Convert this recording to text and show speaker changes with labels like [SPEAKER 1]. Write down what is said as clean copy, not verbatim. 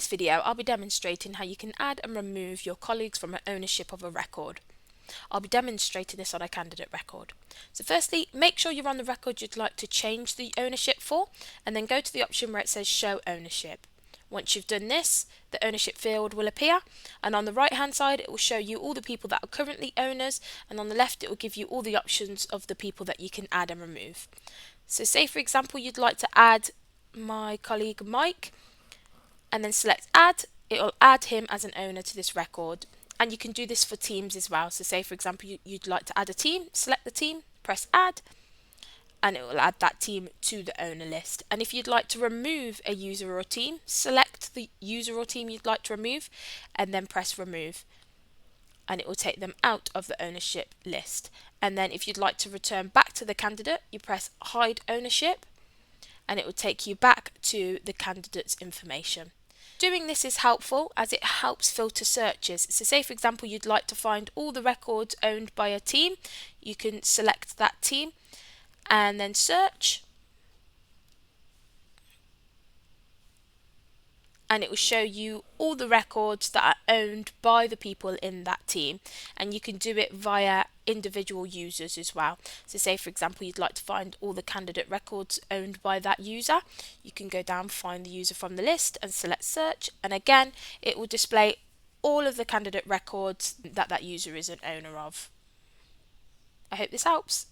[SPEAKER 1] this video, I'll be demonstrating how you can add and remove your colleagues from ownership of a record. I'll be demonstrating this on a candidate record. So firstly, make sure you're on the record you'd like to change the ownership for, and then go to the option where it says Show Ownership. Once you've done this, the ownership field will appear, and on the right hand side it will show you all the people that are currently owners, and on the left it will give you all the options of the people that you can add and remove. So say for example you'd like to add my colleague Mike, and then select Add. It will add him as an owner to this record, and you can do this for teams as well. So say for example you'd like to add a team, select the team, press Add, and it will add that team to the owner list. And if you'd like to remove a user or team, select the user or team you'd like to remove and then press Remove, and it will take them out of the ownership list. And then if you'd like to return back to the candidate, you press Hide Ownership, and it will take you back to the candidate's information. Doing this is helpful as it helps filter searches. So say for example you'd like to find all the records owned by a team, you can select that team and then search, and it will show you all the records that are owned by the people in that team, and you can do it via individual users as well. So say for example you'd like to find all the candidate records owned by that user, you can go down, find the user from the list and select search, and again it will display all of the candidate records that that user is an owner of. I hope this helps.